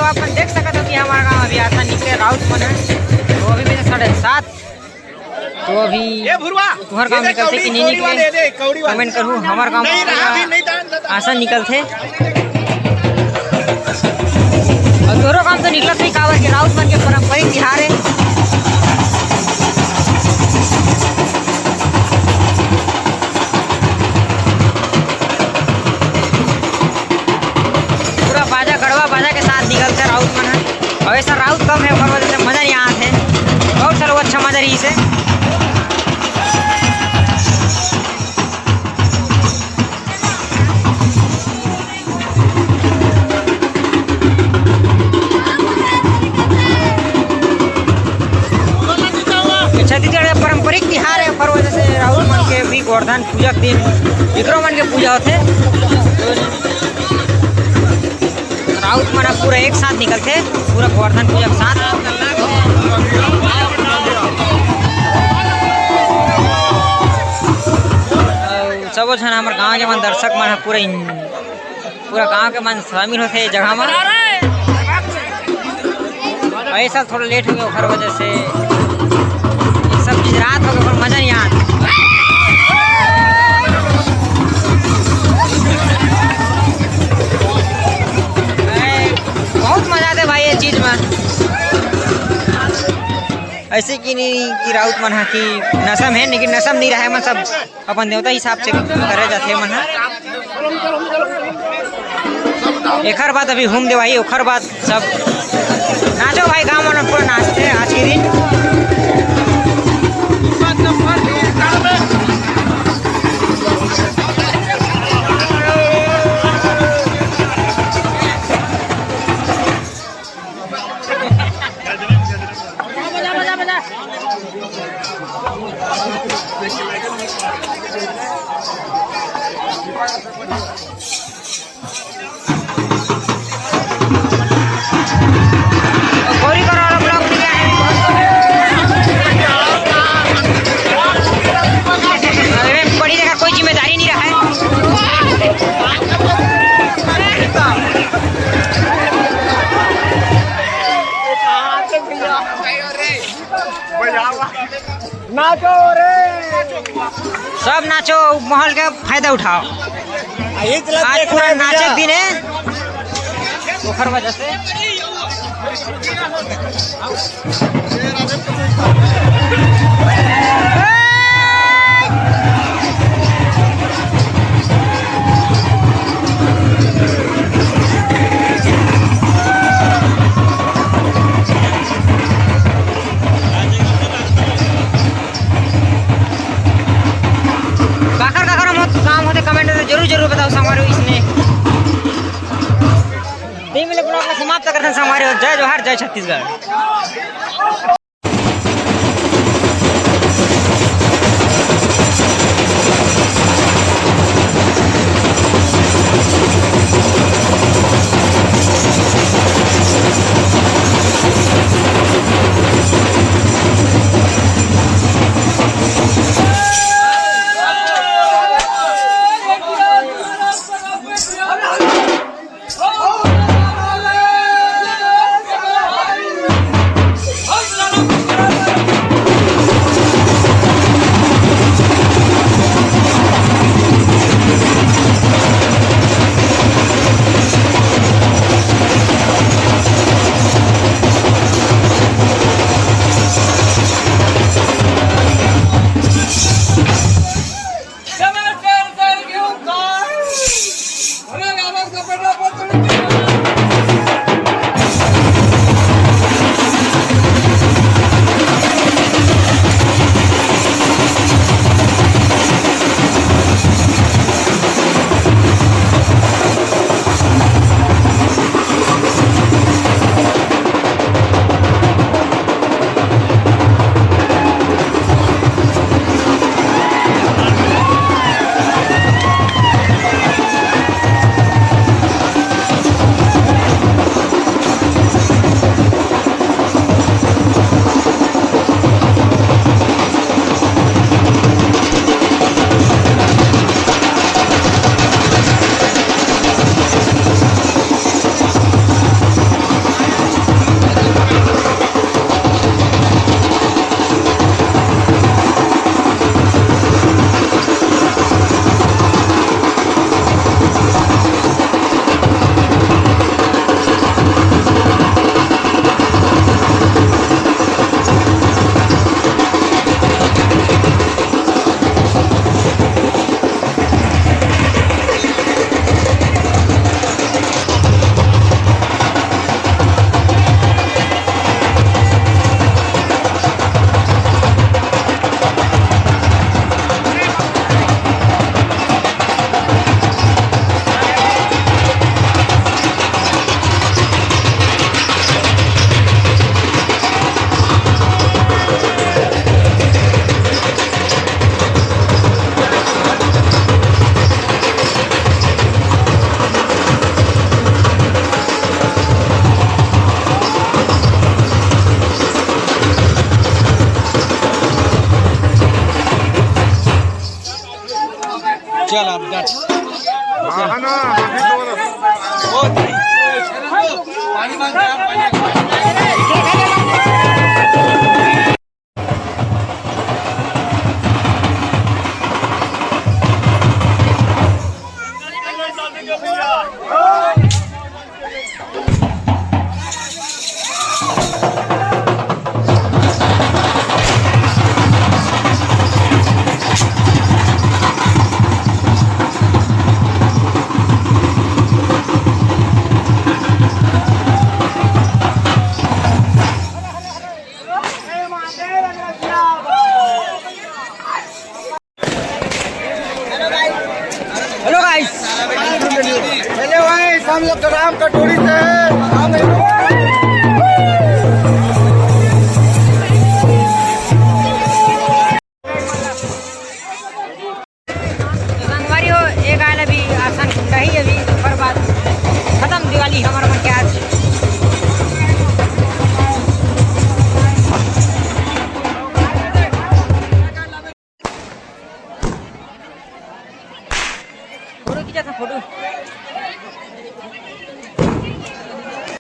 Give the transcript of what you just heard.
तो अपन देख सकते हो कि हमारा गाँव अभी आता निकले राउत मन है, तो अभी भी 7:30। तो अभी तुम्हार गाँव निकलते कि नहीं निकले कमेंट करूँ। हमार गाँव आसान निकलते और तोरो गाँव तो निकलत नहीं कावर के राउत मन के पारंपरिक तिहार है। पूरा बाजा गड़वा बाजा के साथ निकलते राउत मन है। और ऐसा राउत कम है वजह से मजा नहीं आते है। बहुत सारा अच्छा मजा रही से छत्तीसगढ़ का पारंपरिक तिहार है। पर वजह से राउत मन के भी गोवर्धन पूजा के दिन विक्रो मन के पूजा होते। राउत मन पूरा एक साथ निकलते पूरा गोवर्धन पूजा के साथ। सब झन हमारे गाँव के मन दर्शक मन पूरा गाँव के मन शामिल होते जगह में। ऐसा थोड़ा लेट हो गया हर वजह से सब चीज रात हो गया पर मजा नहीं आता। बहुत मजा आते भाई ये चीज में। ऐसे कि नहीं कि राउत मन है कि नसम है लेकिन नसम नहीं रहा है मन सब अपन देवता हिसाब से करे जाते मन है। एक बाद अभी घूम दे भाई ओखर बाद सब नाचो भाई गाँव मन पूरा नाचते आज के दिन। बड़ी जगह कोई जिम्मेदारी नहीं रहा है। नाचो रे सब नाचो माहौल का फायदा उठाओ। आज पूरा नाचक दिन है ओखर वजह से। जरूर बताओ हमारे इसमें ब्लॉग में समाप्त करते हैं हमारे। जय जोहार जय छत्तीसगढ़। निकाला अपडेट हाँ ना, अभी तो पानी मांगते हैं